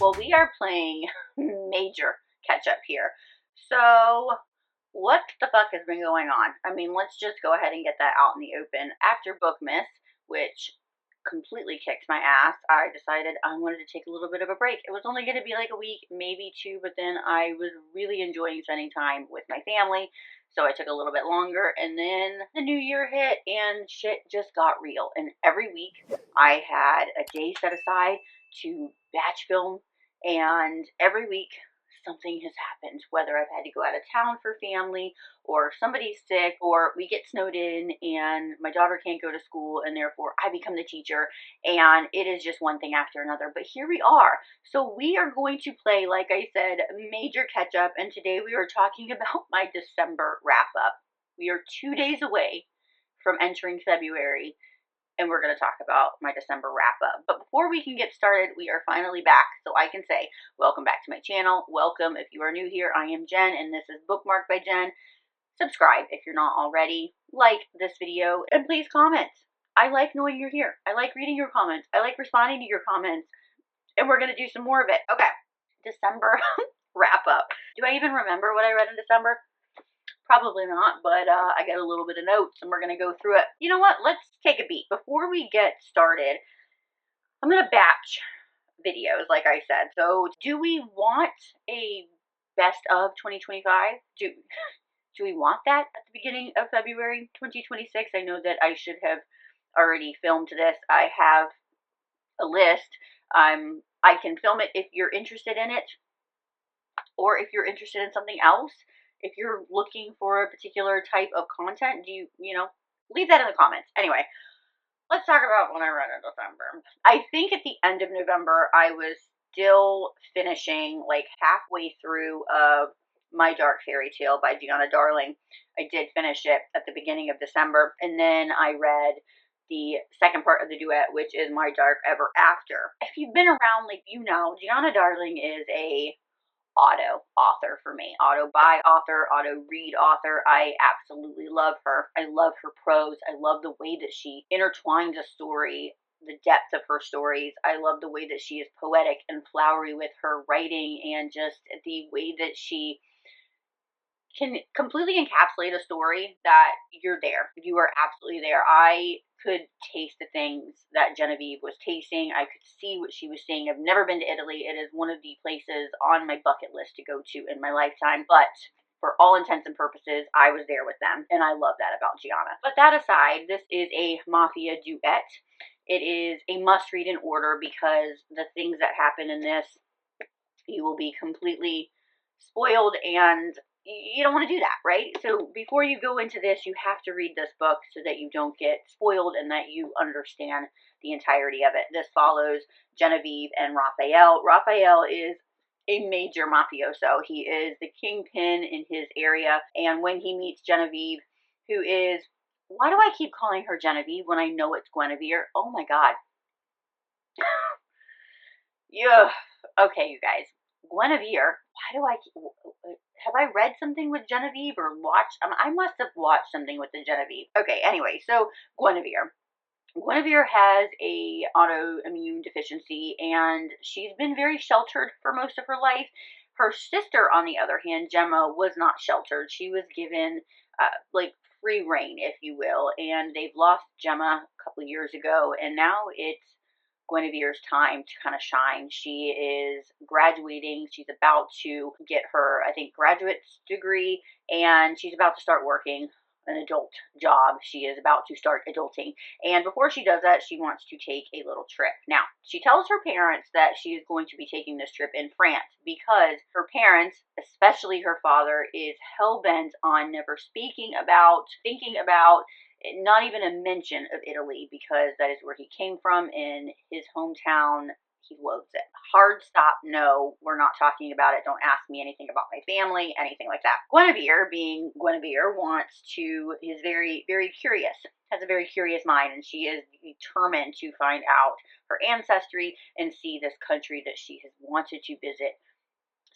Well, we are playing major catch up here. So, what the fuck has been going on? I mean, let's just go ahead and get that out in the open. After Bookmas, which completely kicked my ass, I decided I wanted to take a little bit of a break. It was only going to be like a week, maybe two, but then I was really enjoying spending time with my family. So I took a little bit longer, and then the new year hit and shit just got real. And every week I had a day set aside to batch film, and every week something has happened, whether I've had to go out of town for family, or somebody's sick, or we get snowed in and my daughter can't go to school, and therefore I become the teacher, and it is just one thing after another. But here we are. So we are going to play, like I said, major catch up, and today we are talking about my December wrap up. We are 2 days away from entering February, and we're going to talk about my December wrap up. But before we can get started, we are finally back, so I can say welcome back to my channel. Welcome if you are new here. I am Jen, and this is Bookmark by Jen. Subscribe if you're not already. Like this video, and please comment. I like knowing you're here. I like reading your comments. I like responding to your comments, and we're going to do some more of it. Okay, December wrap up. Do I even remember what I read in December? Probably not, but I got a little bit of notes, and we're going to go through it. You know what? Let's take a beat. Before we get started, I'm going to batch videos, like I said. So, do we want a best of 2025? Do we want that at the beginning of February 2026? I know that I should have already filmed this. I have a list. I can film it if you're interested in it, or if you're interested in something else. If you're looking for a particular type of content, leave that in the comments. Anyway, let's talk about when I read in December. I think at the end of November, I was still finishing, like, halfway through of My Dark Fairy Tale by Gianna Darling. I did finish it at the beginning of December, and then I read the second part of the duet, which is My Dark Ever After. If you've been around, like, Gianna Darling is a auto author for me. Auto buy author, auto read author. I absolutely love her. I love her prose. I love the way that she intertwines a story, the depth of her stories. I love the way that she is poetic and flowery with her writing, and just the way that she can completely encapsulate a story that you're there. You are absolutely there. I could taste the things that Genevieve was tasting. I could see what she was seeing. I've never been to Italy. It is one of the places on my bucket list to go to in my lifetime. But for all intents and purposes, I was there with them, and I love that about Gianna. But that aside, this is a mafia duet. It is a must-read in order, because the things that happen in this, you will be completely spoiled, and you don't want to do that, right? So before you go into this, you have to read this book so that you don't get spoiled and that you understand the entirety of it. This follows Genevieve and Raphael. Raphael is a major mafioso. He is the kingpin in his area, and when he meets Genevieve, who is, why do I keep calling her Genevieve when I know it's Guinevere? Oh my god. Yeah. Okay, you guys. Guinevere. Have I read something with Genevieve or watched? I must have watched something with the Genevieve. Okay, anyway, so Guinevere. Guinevere has a autoimmune deficiency, and she's been very sheltered for most of her life. Her sister, on the other hand, Gemma, was not sheltered. She was given, like, free reign, if you will, and they've lost Gemma a couple of years ago, and now it's Guinevere's time to kind of shine. She is graduating. She's about to get her, I think, graduate's degree, and she's about to start working an adult job. She is about to start adulting, and before she does that, she wants to take a little trip. Now, she tells her parents that she is going to be taking this trip in France, because her parents, especially her father, is hell-bent on never thinking about, not even a mention of Italy, because that is where he came from in his hometown. He loathes it. Hard stop, no, we're not talking about it. Don't ask me anything about my family, anything like that. Guinevere, being Guinevere, is very, very curious, has a very curious mind, and she is determined to find out her ancestry and see this country that she has wanted to visit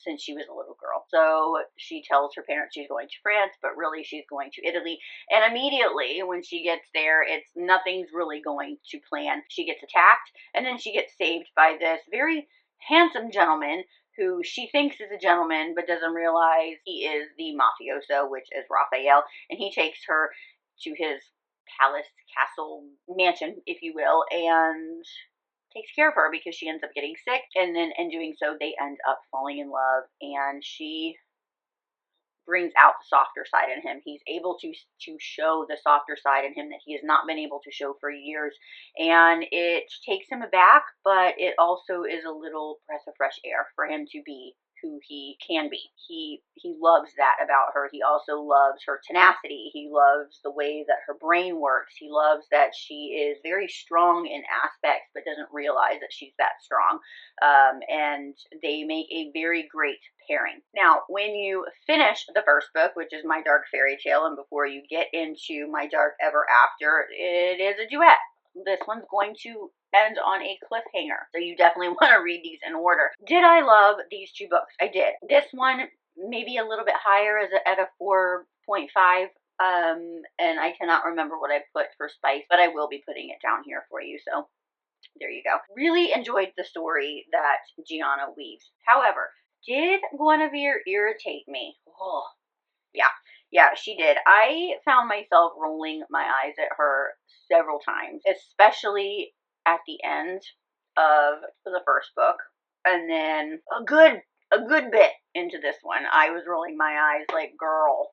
since she was a little girl. So she tells her parents she's going to France, but really she's going to Italy. And immediately when she gets there, nothing's really going to plan. She gets attacked, and then she gets saved by this very handsome gentleman who she thinks is a gentleman but doesn't realize he is the mafioso, which is Raphael, and he takes her to his palace, castle, mansion, if you will, and takes care of her because she ends up getting sick, and then in doing so they end up falling in love, and she brings out the softer side in him. He's able to show the softer side in him that he has not been able to show for years, and it takes him aback, but it also is a little breath of fresh air for him to be who he can be. He loves that about her. He also loves her tenacity. He loves the way that her brain works. He loves that she is very strong in aspects but doesn't realize that she's that strong. And they make a very great pairing. Now, when you finish the first book, which is My Dark Fairy Tale, and before you get into My Dark Ever After, it is a duet. This one's going to end on a cliffhanger, so you definitely want to read these in order. Did I love these two books? I did. This one maybe a little bit higher, is at a 4.5. And I cannot remember what I put for spice, but I will be putting it down here for you, so there you go. Really enjoyed the story that Gianna weaves. However, did Guinevere irritate me? Oh, yeah, she did. I found myself rolling my eyes at her several times, especially at the end of the first book, and then a good bit into this one. I was rolling my eyes like, girl.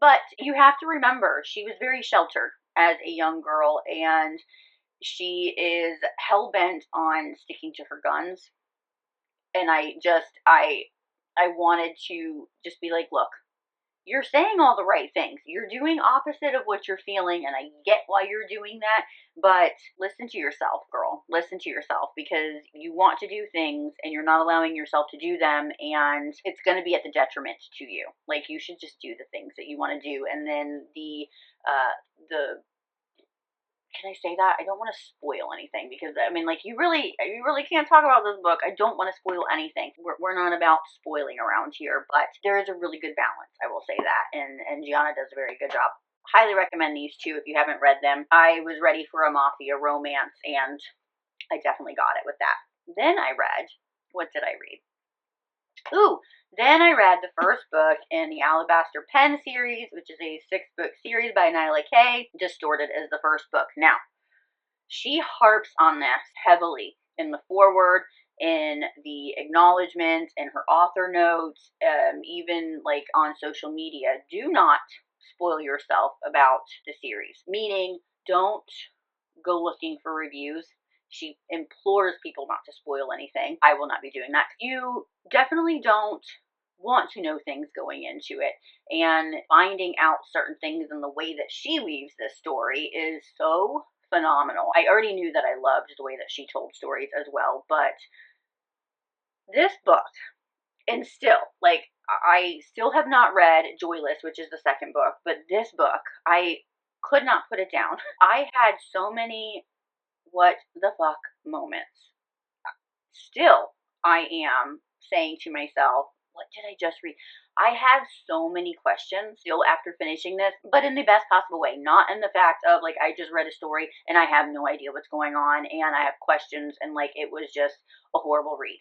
But you have to remember, she was very sheltered as a young girl, and she is hell-bent on sticking to her guns. And I wanted to just be like, look, you're saying all the right things. You're doing opposite of what you're feeling, and I get why you're doing that, but listen to yourself, girl. Listen to yourself, because you want to do things and you're not allowing yourself to do them, and it's going to be at the detriment to you. Like, you should just do the things that you want to do. And then the can I say that? I don't want to spoil anything, because I mean, like, you really can't talk about this book. I don't want to spoil anything. We're not about spoiling around here, but there is a really good balance. I will say that, and Gianna does a very good job. Highly recommend these two if you haven't read them. I was ready for a mafia romance, and I definitely got it with that. Then I read, what did I read? Then I read the first book in the Alabaster Pen series, which is a 6-book series by Nyla Kay. Distorted is the first book. Now, she harps on this heavily in the foreword, in the acknowledgments, in her author notes, even like on social media. Do not spoil yourself about the series. Meaning, don't go looking for reviews. She implores people not to spoil anything. I will not be doing that. You definitely don't want to know things going into it, and finding out certain things in the way that she weaves this story is so phenomenal. I already knew that I loved the way that she told stories as well, but this book, and still, like, I still have not read Joyless, which is the second book, but this book, I could not put it down. I had so many what the fuck moments. Still, I am saying to myself, what did I just read? I have so many questions still after finishing this, but in the best possible way. Not in the fact of, like, I just read a story and I have no idea what's going on and I have questions and, like, it was just a horrible read.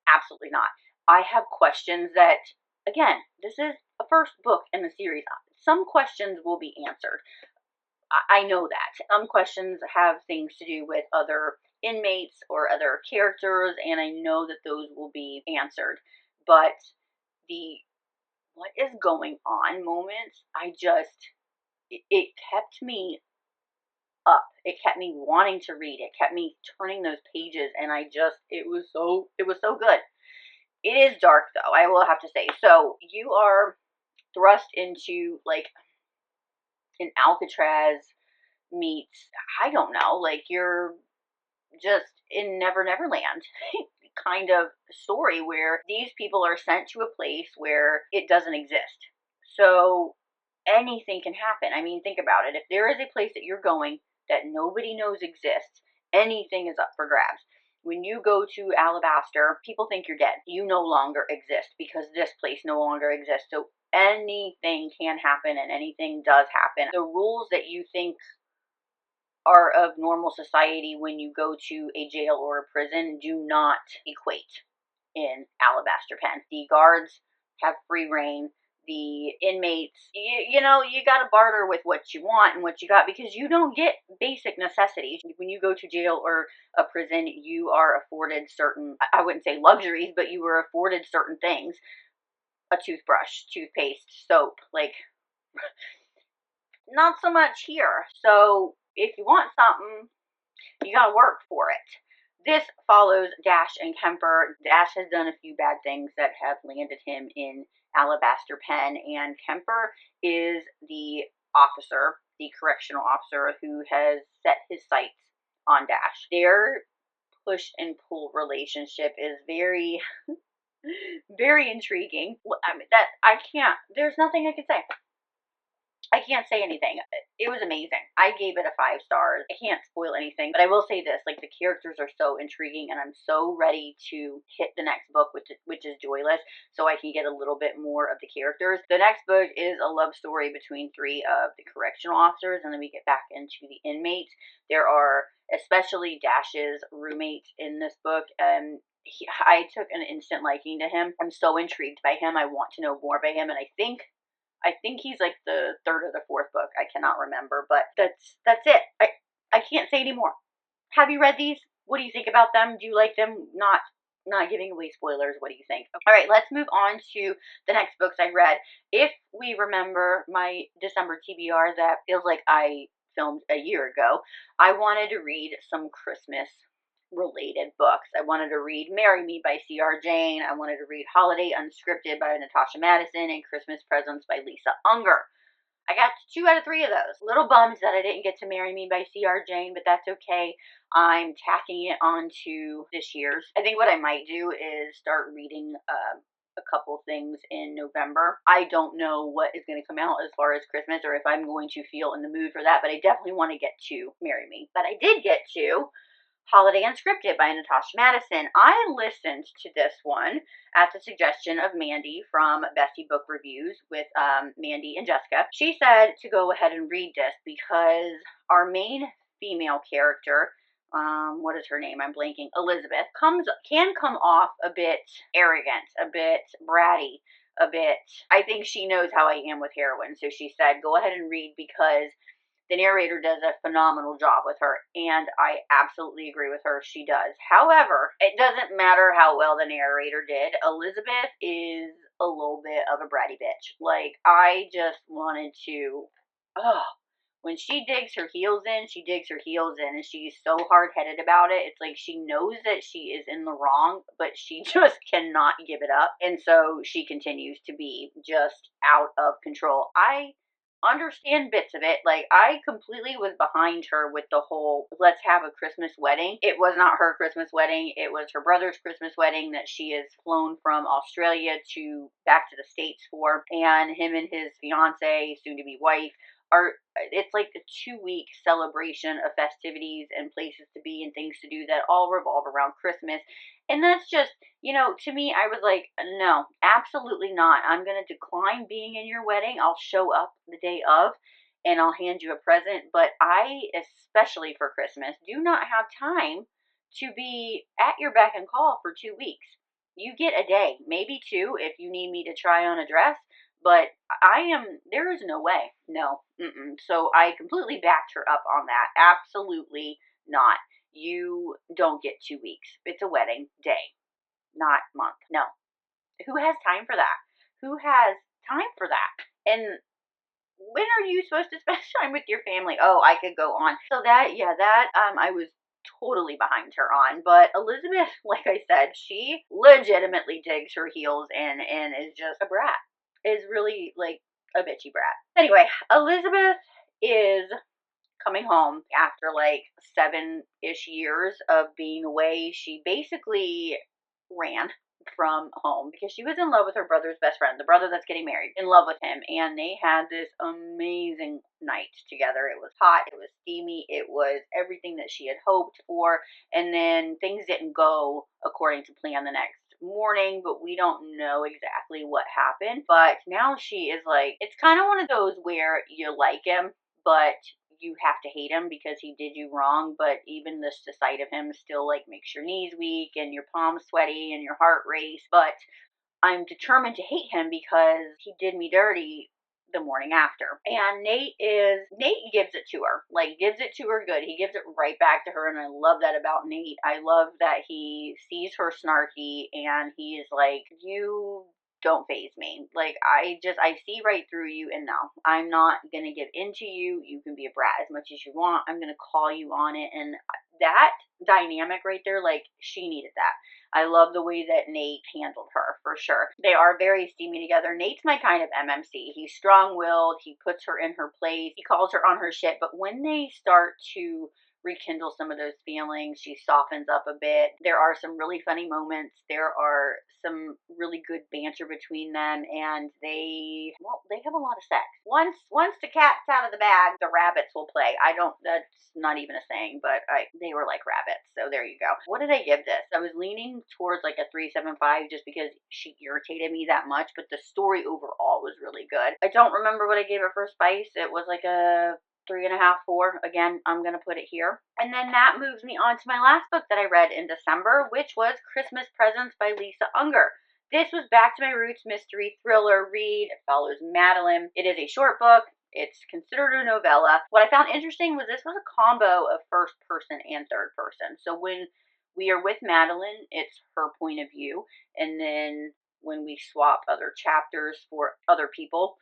Absolutely not. I have questions that, again, this is a first book in the series. Some questions will be answered. I know that. Some questions have things to do with other inmates or other characters, and I know that those will be answered. But the what is going on moments, it kept me up. It kept me wanting to read. It kept me turning those pages, and it was so good. It is dark, though, I will have to say. So you are thrust into, like, an Alcatraz meets, I don't know, like, you're just in Never Never Land kind of story, where these people are sent to a place where it doesn't exist. So anything can happen. I mean, think about it. If there is a place that you're going that nobody knows exists, anything is up for grabs. When you go to Alabaster, people think you're dead. You no longer exist because this place no longer exists. So anything can happen, and anything does happen. The rules that you think are of normal society when you go to a jail or a prison do not equate in Alabaster Pen. The guards have free reign. The inmates, you know, you got to barter with what you want and what you got, because you don't get basic necessities. When you go to jail or a prison, you are afforded certain, I wouldn't say luxuries, but you were afforded certain things. A toothbrush, toothpaste, soap, like, not so much here. So if you want something, you gotta work for it. This follows Dash and Kemper. Dash has done a few bad things that have landed him in Alabaster Pen, and Kemper is the officer, the correctional officer, who has set his sights on Dash. Their push and pull relationship is very, very intriguing. I mean, that I can't, there's nothing I can say. I can't say anything. It was amazing. I gave it a 5 stars. I can't spoil anything, but I will say this, like, the characters are so intriguing, and I'm so ready to hit the next book, which is Joyless, so I can get a little bit more of the characters. The next book is a love story between 3 of the correctional officers, and then we get back into the inmates. There are, especially Dash's roommates in this book, I took an instant liking to him. I'm so intrigued by him. I want to know more by him, and I think he's like the 3rd or the 4th book. I cannot remember, but that's it. I can't say anymore. Have you read these? What do you think about them? Do you like them? Not giving away spoilers. What do you think? All right, let's move on to the next books I read. If we remember my December TBR that feels like I filmed a year ago, I wanted to read some Christmas related books. I wanted to read Marry Me by C.R. Jane. I wanted to read Holiday Unscripted by Natasha Madison and Christmas Presents by Lisa Unger. I got 2 out of 3 of those. Little bummed that I didn't get to Marry Me by C.R. Jane, but that's okay. I'm tacking it onto this year's. I think what I might do is start reading a couple things in November. I don't know what is going to come out as far as Christmas, or if I'm going to feel in the mood for that, but I definitely want to get to Marry Me. But I did get to Holiday Unscripted by Natasha Madison. I listened to this one at the suggestion of Mandy from Bestie Book Reviews with Mandy and Jessica. She said to go ahead and read this because our main female character, what is her name? I'm blanking. Elizabeth can come off a bit arrogant, a bit bratty, a bit. I think she knows how I am with heroine, so she said go ahead and read because the narrator does a phenomenal job with her, and I absolutely agree with her. She does. However, it doesn't matter how well the narrator did. Elizabeth is a little bit of a bratty bitch. Like, I just wanted to, when she digs her heels in, she digs her heels in, and she's so hard-headed about it. It's like she knows that she is in the wrong, but she just cannot give it up, and so she continues to be just out of control. I understand bits of it. Like, I completely was behind her with the whole let's have a Christmas wedding. It was not her Christmas wedding. It was her brother's Christmas wedding that she has flown from Australia to back to the States for, and him and his fiance, soon to be wife, it's like a 2-week celebration of festivities and places to be and things to do that all revolve around Christmas. And that's just, to me, I was like, no, absolutely not. I'm going to decline being in your wedding. I'll show up the day of and I'll hand you a present. But I, especially for Christmas, do not have time to be at your beck and call for 2 weeks. You get a day, maybe 2 if you need me to try on a dress. But there is no way. No. So I completely backed her up on that. Absolutely not. You don't get 2 weeks. It's a wedding day, not month. No. Who has time for that? Who has time for that? And when are you supposed to spend time with your family? Oh, I could go on. So that I was totally behind her on. But Elizabeth, like I said, she legitimately digs her heels in and is just a brat. Is really like a bitchy brat. Anyway, Elizabeth is coming home after like 7-ish years of being away. She basically ran from home because she was in love with her brother's best friend, the brother that's getting married, in love with him, and they had this amazing night together. It was hot, it was steamy, it was everything that she had hoped for, and then things didn't go according to plan the next morning, but we don't know exactly what happened. But now she is like, it's kind of one of those where you like him, but you have to hate him because he did you wrong, but even the sight of him still like makes your knees weak and your palms sweaty and your heart race. But I'm determined to hate him because he did me dirty the morning after. And Nate gives it to her. Like, gives it to her good. He gives it right back to her, and I love that about Nate. I love that he sees her snarky and he is like, you don't phase me. Like, I see right through you, and no, I'm not gonna give in to you. You can be a brat as much as you want. I'm gonna call you on it. And that dynamic right there, like, she needed that. I love the way that Nate handled her, for sure. They are very steamy together. Nate's my kind of MMC. He's strong-willed. He puts her in her place. He calls her on her shit. But when they start to rekindle some of those feelings, she softens up a bit. There are some really funny moments. There are some really good banter between them, and they have a lot of sex. Once the cat's out of the bag, the rabbits will play. That's not even a saying, but they were like rabbits, so there you go. What did I give this? I was leaning towards like a 3.75 just because she irritated me that much, but the story overall was really good. I don't remember what I gave it for spice. It was like a 3.5, 4. Again, I'm going to put it here. And then that moves me on to my last book that I read in December, which was Christmas Presents by Lisa Unger. This was back to my roots mystery thriller read. It follows Madeline. It is a short book. It's considered a novella. What I found interesting was this was a combo of first person and third person. So when we are with Madeline, it's her point of view. And then when we swap other chapters for other people,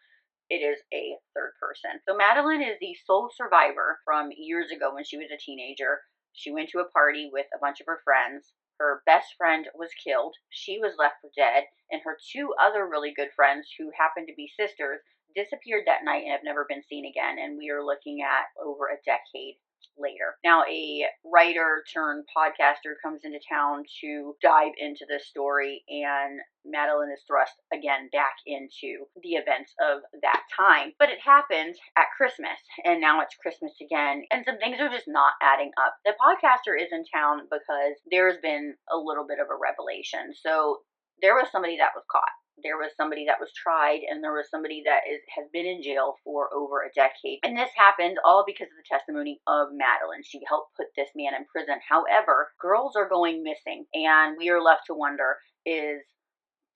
it is a third person. So Madeline is the sole survivor from years ago when she was a teenager. She went to a party with a bunch of her friends. Her best friend was killed. She was left for dead. And her two other really good friends, who happened to be sisters, disappeared that night and have never been seen again. And we are looking at over a decade later. Now, a writer turned podcaster comes into town to dive into this story, and Madeline is thrust again back into the events of that time. But it happened at Christmas, and now it's Christmas again, and some things are just not adding up. The podcaster is in town because there's been a little bit of a revelation. So there was somebody that was caught. There was somebody that was tried, and there was somebody that has been in jail for over a decade. And this happened all because of the testimony of Madeline. She helped put this man in prison. However, girls are going missing, and we are left to wonder, is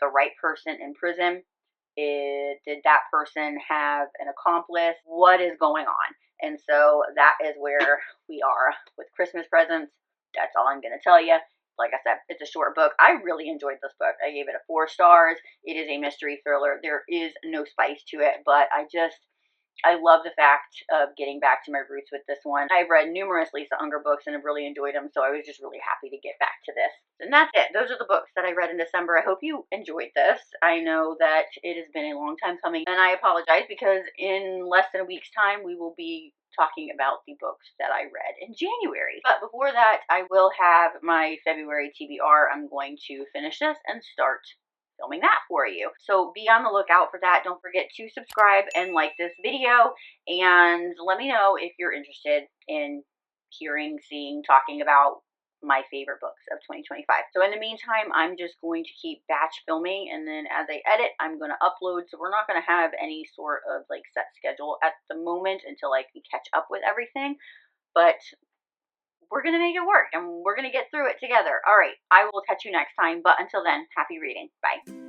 the right person in prison? Did that person have an accomplice? What is going on? And so that is where we are with Christmas Presents. That's all I'm going to tell you. Like I said, it's a short book. I really enjoyed this book. I gave it a 4 stars. It is a mystery thriller. There is no spice to it, but I love the fact of getting back to my roots with this one. I've read numerous Lisa Unger books and have really enjoyed them, so I was just really happy to get back to this. And that's it. Those are the books that I read in December. I hope you enjoyed this. I know that it has been a long time coming, and I apologize because in less than a week's time, we will be talking about the books that I read in January. But before that, I will have my February TBR. I'm going to finish this and start filming that for you. So be on the lookout for that. Don't forget to subscribe and like this video, and let me know if you're interested in hearing, seeing, talking about my favorite books of 2025. So in the meantime, I'm just going to keep batch filming, and then as I edit, I'm going to upload. So we're not going to have any sort of like set schedule at the moment until I can catch up with everything, but we're going to make it work, and we're going to get through it together. All right, I will catch you next time, but until then, happy reading. Bye.